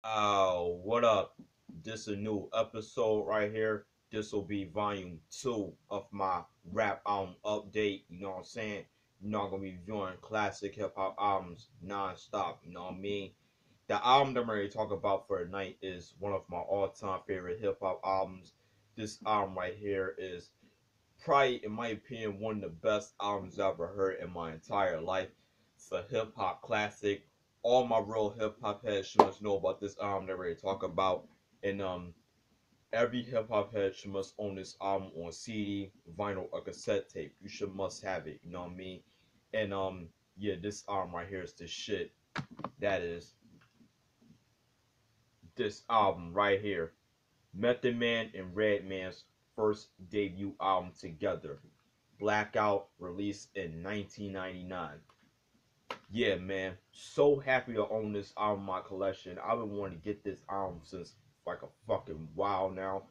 Oh, what up? This a new episode right here. This will be volume 2 of my rap album update. You know what I'm saying? You know I'm gonna be viewing classic hip hop albums non-stop. You know what I mean? The album that I'm ready to talk about for tonight is one of my all-time favorite hip hop albums. This album right here is probably, in my opinion, one of the best albums I ever heard in my entire life. It's a hip hop classic. All my real hip hop heads should must know about this album that we're ready to talk about. And every hip hop head should must own this album on CD, vinyl, or cassette tape. You should must have it. You know what I mean? And yeah, this album right here is the shit. That is this album right here. Method Man and Redman's first debut album together. Blackout, released in 1999. Yeah, man, so happy to own this album in my collection. I've been wanting to get this album since like a fucking while now,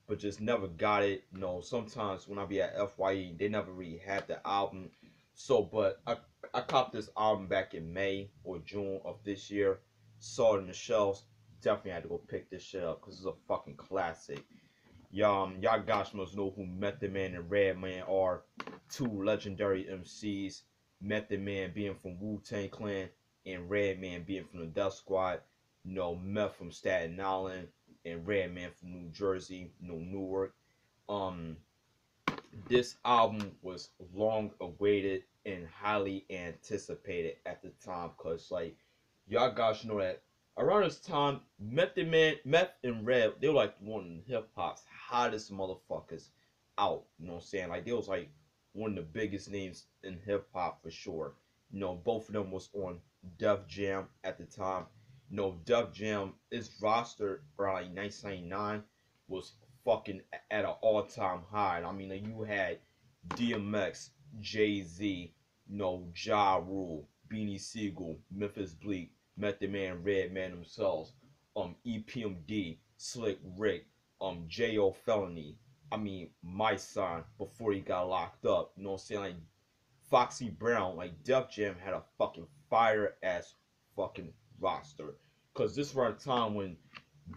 but just never got it. You know, sometimes when I be at FYE, they never really had the album. So, but I copped this album back in May or June of this year. Saw it in the shelves. Definitely had to go pick this shit up because it's a fucking classic. Y'all guys must know who Method Man and Redman are. Two legendary MCs. Method Man being from Wu-Tang Clan and Redman being from the Death Squad. You know, Meth from Staten Island and Redman from New Jersey, you know, Newark. Um, this album was long awaited and highly anticipated at the time because like y'all guys know that around this time Meth and Red, they were like one of hip hop's hottest motherfuckers out. You know what I'm saying? Like they was like one of the biggest names in hip hop for sure. You know, both of them was on Def Jam at the time. You know, Def Jam is roster around like 1999 was fucking at an all-time high. I mean, like, you had DMX, Jay Z, you know, Ja Rule, Beanie Siegel, Memphis Bleak, Method Man, Redman themselves, EPMD, Slick Rick, J.O. Felony. I mean, my son before he got locked up. You know what I'm saying? Like Foxy Brown, like Def Jam had a fucking fire ass fucking roster. Cause this was a time when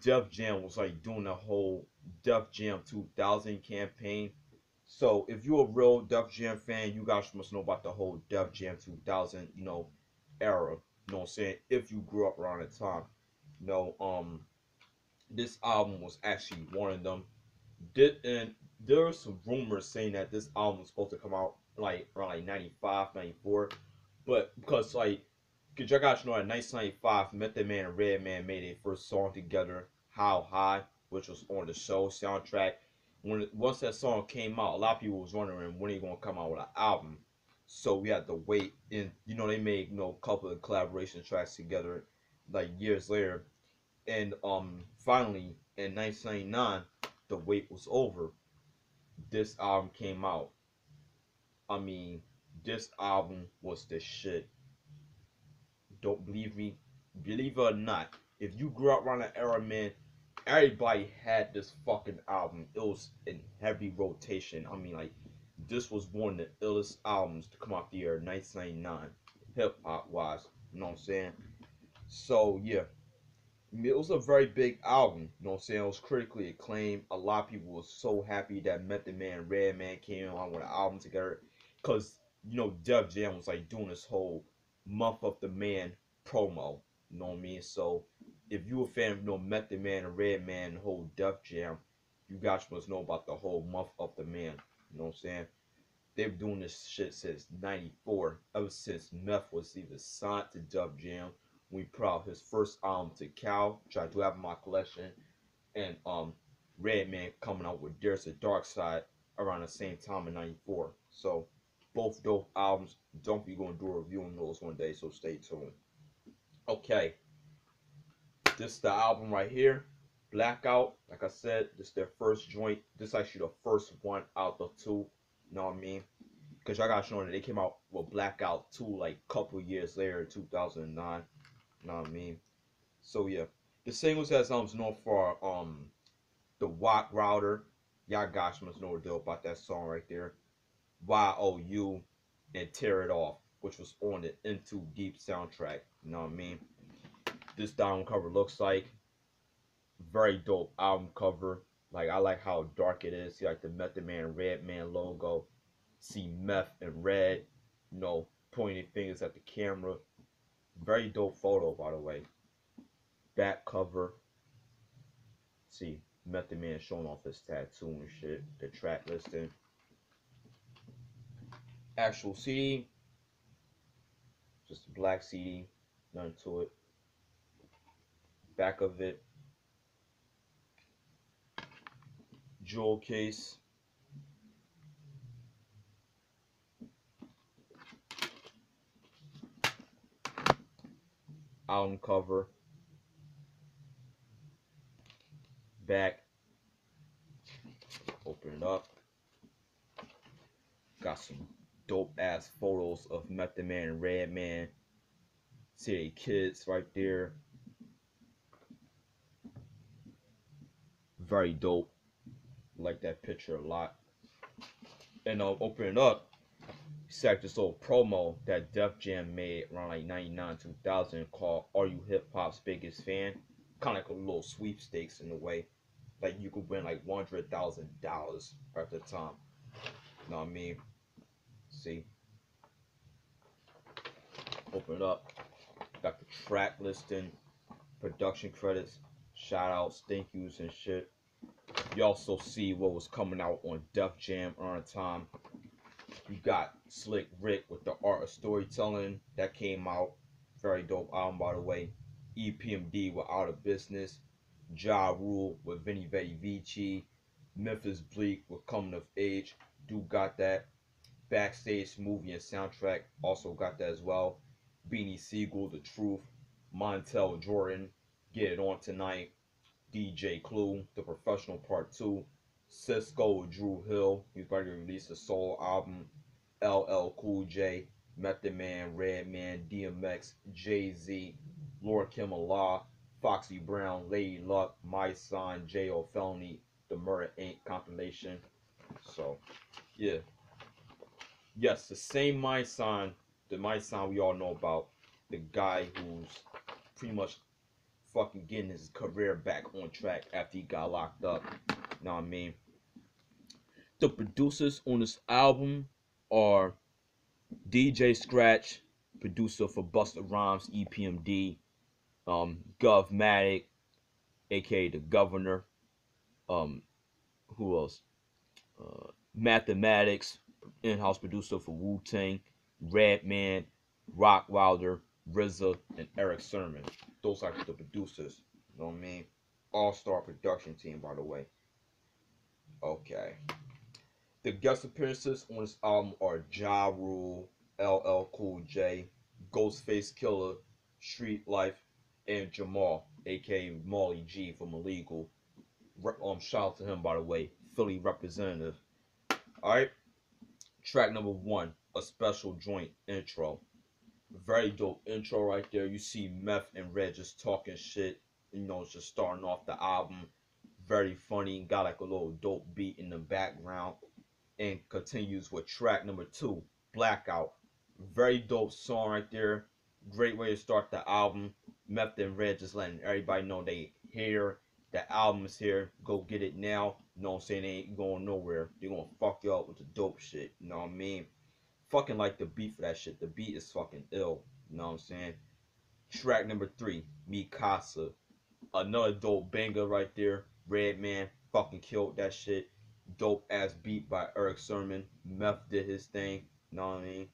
Def Jam was like doing the whole Def Jam 2000 campaign. So if you're a real Def Jam fan, you guys must know about the whole Def Jam 2000, you know, era. You know what I'm saying? If you grew up around the time, you know, this album was actually one of them. And there are some rumors saying that this album was supposed to come out like around like 95, 94, but because like, cause y'all guys know in 1995, Method Man and Redman made their first song together, "How High," which was on the show soundtrack. Once that song came out, a lot of people was wondering when they gonna come out with an album. So we had to wait, and you know they made a couple of collaboration tracks together, like years later, and finally in 1999 the wait was over. This album came out. I mean, this album was the shit. Don't believe me? Believe it or not, if you grew up around that era, man, everybody had this fucking album. It was in heavy rotation. I mean, like, this was one of the illest albums to come out the year 1999, hip hop wise. You know what I'm saying? So, yeah, it was a very big album. You know what I'm saying? It was critically acclaimed. A lot of people were so happy that Method Man and Redman came on with an album together. Because, Def Jam was like doing this whole Month of the Man promo. You know what I mean? So, if you a fan of Method Man and Redman, the whole Def Jam, you guys must know about the whole Month of the Man. You know what I'm saying? They've been doing this shit since '94, ever since Meth was even signed to Def Jam. We put out his first album to Cal, which I do have in my collection, and Redman coming out with There's a Dark Side around the same time in '94. So both dope albums. Don't be going to do a review on those one day, so stay tuned. Okay, this is the album right here, Blackout. Like I said, this is their first joint. This is actually the first one out of two. You know what I mean? Because y'all gotta know that they came out with Blackout 2 like a couple years later in 2009. You know what I mean? So yeah. The singles has known for the Watt Router. Y'all guys must know the deal about that song right there. YOU and Tear It Off, which was on the Into Deep soundtrack. You know what I mean? This down cover looks like. Very dope album cover. Like I like how dark it is. See like the Method Man Redman logo. See meth and red, pointing fingers at the camera. Very dope photo, by the way. Back cover. See Method Man showing off his tattoo and shit. The track listing. Actual CD, just a black CD, nothing to it. Back of it, jewel case. Album cover. Back. Open it up. Got some dope ass photos of Method Man and Redman. See they kids right there. Very dope. Like that picture a lot. And open it up. See like this little promo that Def Jam made around like 99, 2000 called Are You Hip Hop's Biggest Fan? Kind of like a little sweepstakes in a way. Like you could win like $100,000 at the time. You know what I mean? See? Open it up. Got the track listing, production credits, shout outs, thank yous and shit. You also see what was coming out on Def Jam around the time. You got Slick Rick with the Art of Storytelling that came out. Very dope album, by the way. EPMD with Out of Business. Ja Rule with Vinny Vetti Vici. Memphis Bleak with Coming of Age. Do got that. Backstage movie and soundtrack also got that as well. Beanie Siegel, The Truth. Montel Jordan, Get It On Tonight. DJ Clue, The Professional Part 2. Cisco, Drew Hill, he's about to release a solo album. LL Cool J, Method Man, Redman, DMX, Jay-Z, Lord Kim Allah, Foxy Brown, Lady Luck, My Son, J.O. Felony, The Murder Inc. compilation. So, yeah. Yes, the same My Son, the My Son we all know about, the guy who's pretty much fucking getting his career back on track after he got locked up. You know what I mean? The producers on this album are DJ Scratch, producer for Busta Rhymes, EPMD, Govmatic, aka the Governor, who else? Mathematics, in-house producer for Wu-Tang, Redman, Rock Wilder, RZA, and Eric Sermon. Those are the producers. You know what I mean? All-star production team, by the way. Okay. The guest appearances on this album are Ja Rule, LL Cool J, Ghostface Killer, Street Life, and Jamal, aka Molly G from Illegal. Shout out to him, by the way, Philly representative. Alright, track number 1, A Special Joint intro. Very dope intro right there. You see Meth and Red just talking shit, just starting off the album. Very funny, got like a little dope beat in the background. And continues with track number 2, Blackout. Very dope song right there. Great way to start the album. Meth and Red just letting everybody know they here. The album's here. Go get it now. You know what I'm saying? They ain't going nowhere. They're gonna fuck you up with the dope shit. You know what I mean? Fucking like the beat for that shit. The beat is fucking ill. You know what I'm saying? Track number 3, Mi Casa. Another dope banger right there. Redman fucking killed that shit. Dope ass beat by Eric Sermon. Meth did his thing. You know what I mean?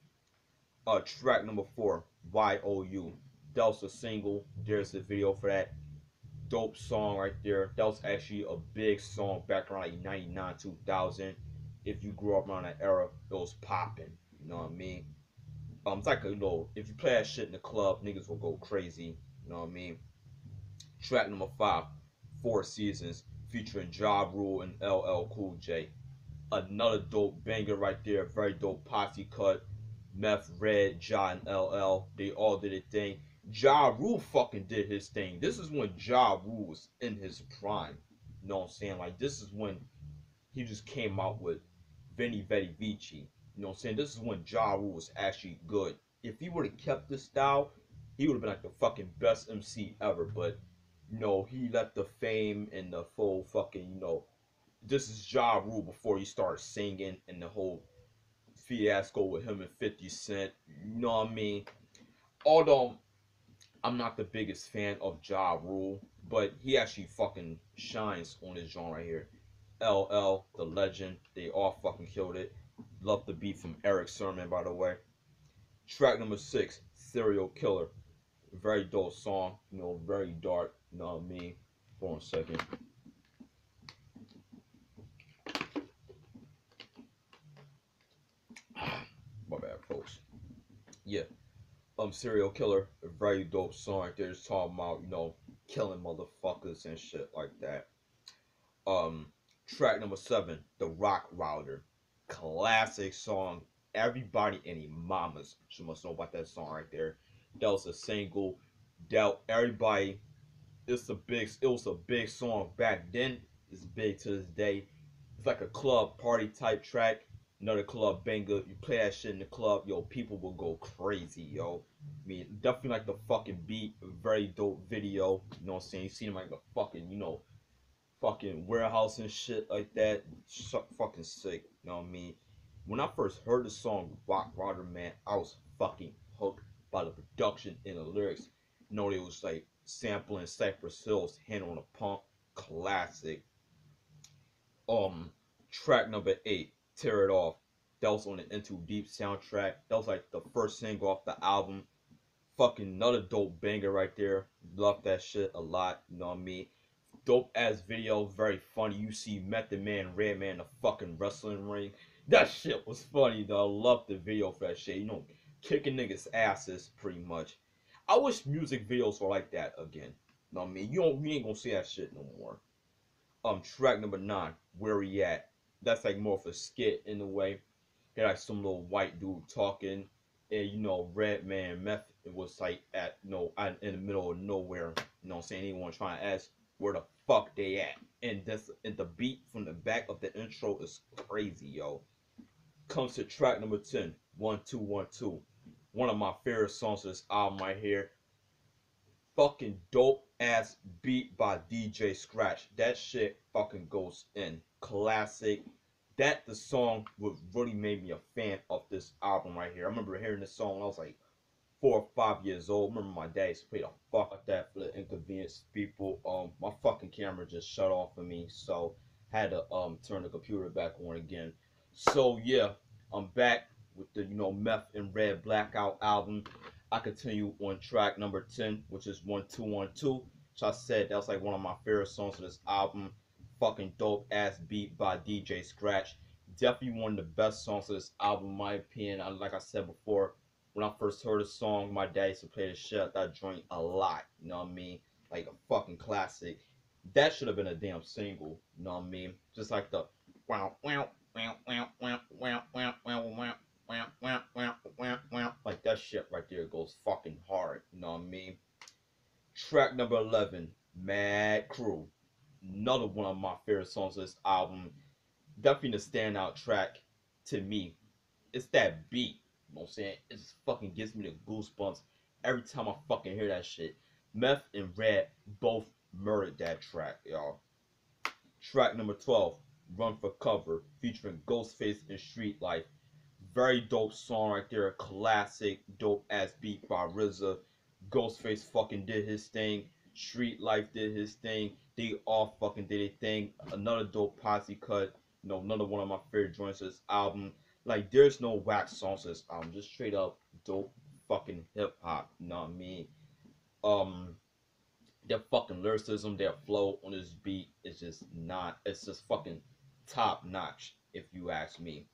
Track number 4, YOU. That was a single. There's a video for that. Dope song right there. That was actually a big song back around like 99, 2000. If you grew up around that era, it was popping. You know what I mean? It's like if you play that shit in the club, niggas will go crazy. You know what I mean? Track number 5, 4 Seasons, featuring Ja Rule and LL Cool J. Another dope banger right there. Very dope posse cut. Meth, Red, Ja, and LL. They all did a thing. Ja Rule fucking did his thing. This is when Ja Rule was in his prime. You know what I'm saying? Like, this is when he just came out with Vinny Vetti Vici. You know what I'm saying? This is when Ja Rule was actually good. If he would have kept this style, he would have been like the fucking best MC ever. But You know, he left the fame and the full fucking, you know, this is Ja Rule before he started singing and the whole fiasco with him and 50 Cent. You know what I mean? Although I'm not the biggest fan of Ja Rule, but he actually fucking shines on this genre right here. LL, the legend, they all fucking killed it. Love the beat from Eric Sermon, by the way. Track number 6, Serial Killer. Very dope song, you know, very dark, you know what I mean? Hold on a second. My bad, folks. Yeah, Serial Killer, a very dope song right there. It's talking about, you know, killing motherfuckers and shit like that. Um, Track number 7, The Rock Wilder. Classic song. Everybody and their mamas should must know about that song right there. That was a single. That everybody, it was a big song back then. It's big to this day. It's like a club party type track. Another club banger. You play that shit in the club, yo, people will go crazy, yo. I mean, definitely like the fucking beat. Very dope video. You know what I'm saying? You see him like the fucking, you know, fucking warehouse and shit like that. Fucking sick. You know what I mean? When I first heard the song Rock Rider, man, I was fucking hooked by the production and the lyrics. You know, it was like sampling Cypress Hill's Hand on a Pump. Classic. Um, Track number 8, Tear It Off. That was on the Into Deep soundtrack. That was like the first single off the album. Fucking another dope banger right there. Love that shit a lot. You know what I mean? Dope ass video, very funny. You see Method Man, Redman, in the fucking wrestling ring. That shit was funny though. I love the video for that shit. You know, kicking niggas' asses pretty much. I wish music videos were like that again. You know what I mean? You ain't gonna see that shit no more. Track number 9, Where We At. That's like more of a skit in a way. Had like some little white dude talking, and you know, Redman Meth was like at out in the middle of nowhere. You know what I'm saying? Anyone trying to ask where the fuck they at. And the beat from the back of the intro is crazy, yo. Comes to track number 10, 1212. One of my favorite songs of this album right here. Fucking dope ass beat by DJ Scratch. That shit fucking goes in. Classic. That the song what really made me a fan of this album right here. I remember hearing this song when I was like 4 or 5 years old. I remember my dad used to play the fuck out that for the inconvenience people. My fucking camera just shut off of me, so had to turn the computer back on again. So yeah, I'm back with the Meth and Red Blackout album. I continue on track number 10, which is 1212. So I said that was like one of my favorite songs of this album. Fucking dope ass beat by DJ Scratch. Definitely one of the best songs of this album, in my opinion. Like I said before, when I first heard the song, my dad used to play the shit out that joint a lot. You know what I mean? Like a fucking classic. That should have been a damn single. You know what I mean? Just like the wow wow wow wow wow wow wow wow wow wow wow wow wow wow, like that shit right there goes fucking hard. You know what I mean? Track number 11, Mad Crew. Another one of my favorite songs of this album. Definitely the standout track to me. It's that beat. You know what I'm saying? It just fucking gives me the goosebumps every time I fucking hear that shit. Meth and Red both murdered that track, y'all. Track number 12, Run for Cover, featuring Ghostface and Street Life. Very dope song right there. Classic, dope ass beat by RZA. Ghostface fucking did his thing. Street Life did his thing. They all fucking did their thing. Another dope posse cut. Another one of my favorite joints of this album. Like, there's no wax songs of this album. Just straight up dope fucking hip hop. You know what I mean? Um, their fucking lyricism, their flow on this beat is just not. It's just fucking top notch, if you ask me.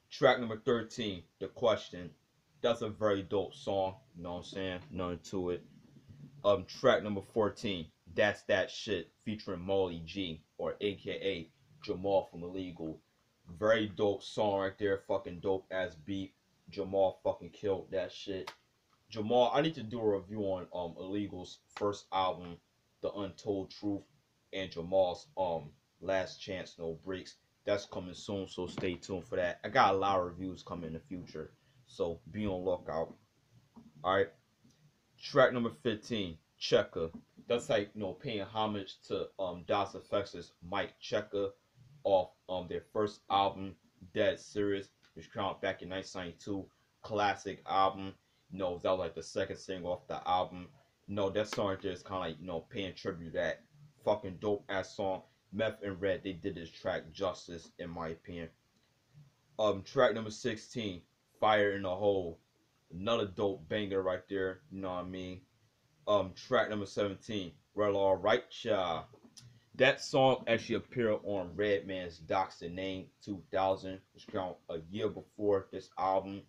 Track number 13, The Question. That's a very dope song. You know what I'm saying? Nothing to it. Track number 14, That's That Shit, featuring Molly G, or AKA Jamal from Illegal. Very dope song right there. Fucking dope ass beat. Jamal fucking killed that shit. Jamal, I need to do a review on Illegal's first album, The Untold Truth, and Jamal's Last Chance No Breaks. That's coming soon, so stay tuned for that. I got a lot of reviews coming in the future, so be on lookout. Alright. Track number 15, Checker. That's like paying homage to Das Effects' Mike Checker off their first album Dead Serious, which came out back in 1992. Classic album. That was like the second single off the album. That song right there is kind of like paying tribute to that fucking dope ass song. Meth and Red, they did this track justice in my opinion. Track number 16, Fire in the Hole. Another dope banger right there, you know what I mean? Track number 17, Well Alright Cha. That song actually appeared on Redman's Docs the Name 2000, which came out a year before this album.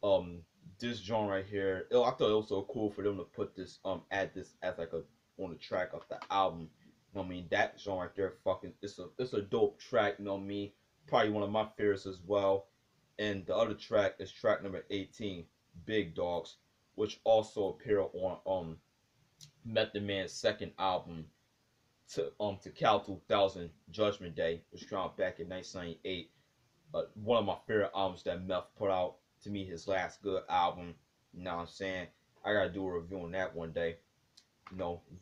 Um, this genre right here, I thought it was so cool for them to put this, add this as like a on the track of the album. You know what I mean? That genre right there, fucking, it's a dope track. You know what I mean? Probably one of my favorites as well. And the other track is track number 18, Big Dogs, which also appeared on Method Man's second album, to Cal 2000, Judgment Day, which came out back in 1998. One of my favorite albums that Meth put out. To me, his last good album. You know what I'm saying? I gotta do a review on that one day.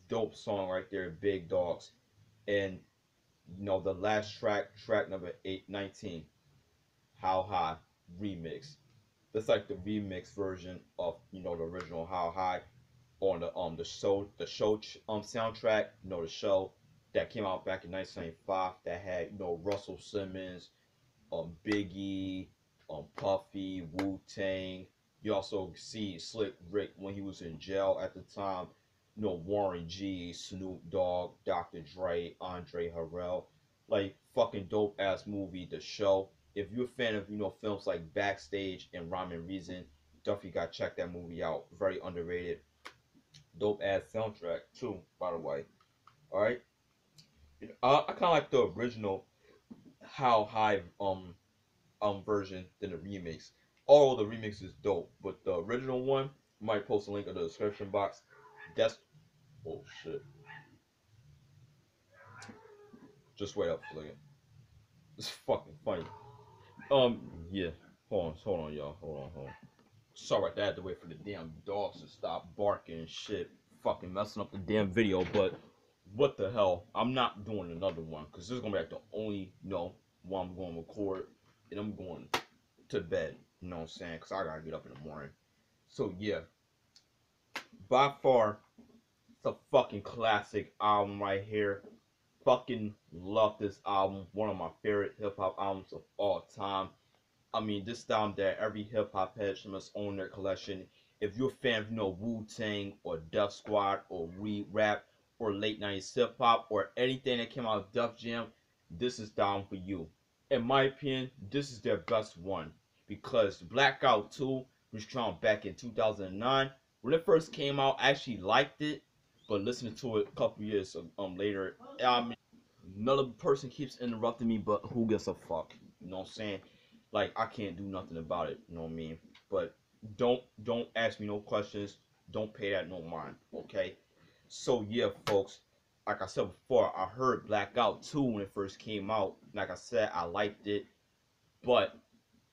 Dope song right there, Big Dogs. And the last track, track number 819, How High remix. That's like the remix version of the original How High on the show soundtrack. The show that came out back in 1995 that had Russell Simmons, Biggie, Puffy, Wu Tang. You also see Slick Rick when he was in jail at the time. Warren G, Snoop Dogg, Dr. Dre, Andre Harrell. Like fucking dope ass movie, The Show. If you're a fan of films like Backstage and Rhyme and Reason, definitely gotta check that movie out. Very underrated. Dope ass soundtrack too, by the way. All right. I kind of like the original How High version than the remix. All the remix is dope, but the original one, I might post a link in the description box. That's oh shit. Just wait up for a second. It's fucking funny. Yeah. Hold on, y'all. Hold on. Sorry about that. I had to wait for the damn dogs to stop barking and shit. Fucking messing up the damn video, but what the hell? I'm not doing another one because this is gonna be like the only one I'm going to record, and I'm going to bed. You know what I'm saying? Because I gotta get up in the morning. So yeah, by far, it's a fucking classic album right here. Fucking love this album. One of my favorite hip hop albums of all time. I mean, this album that every hip hop head must own their collection. If you're a fan of Wu Tang or Def Squad or Rap or late 90s hip hop or anything that came out of Def Jam, this is down for you. In my opinion, this is their best one because Blackout 2, which came out back in 2009, when it first came out, I actually liked it, but listening to it a couple years later, I mean, another person keeps interrupting me, but who gives a fuck? You know what I'm saying? Like I can't do nothing about it. You know what I mean? But don't ask me no questions. Don't pay that no mind. Okay? So yeah, folks. Like I said before, I heard Blackout 2 when it first came out. Like I said, I liked it, but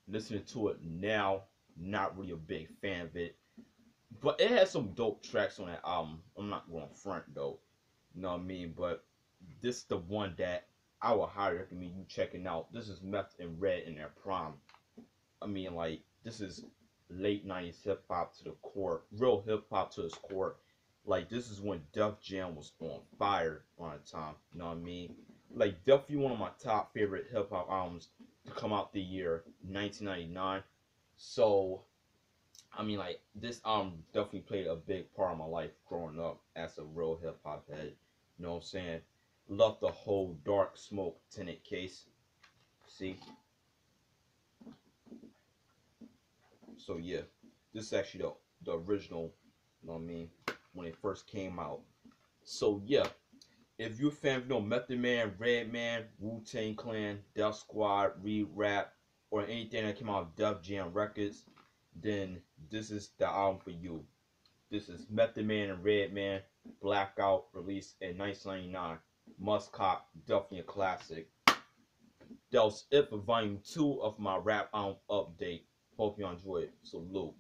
listening to it now, not really a big fan of it. But it has some dope tracks on that album. I'm not going front though. You know what I mean? But this is the one that I would highly recommend you checking out. This is Meth and Red in their prime. I mean, like, this is late 90s hip hop to the core, real hip hop to its core. Like, this is when Def Jam was on fire on the time. You know what I mean? Like, definitely one of my top favorite hip hop albums to come out the year 1999. So, I mean, like, this album definitely played a big part of my life growing up as a real hip hop head. You know what I'm saying? Love the whole Dark Smoke tinted case. See? So yeah, this is actually the original, you know what I mean, when it first came out. So yeah, if you're a fan of Method Man, Redman, Wu Tang Clan, Def Squad, Rap, or anything that came out of Def Jam Records, then this is the album for you. This is Method Man and Redman, Blackout, released in 1999. Must cop, definitely a classic. That was it for volume 2 of my rap album update. Hope you enjoyed it. Salute.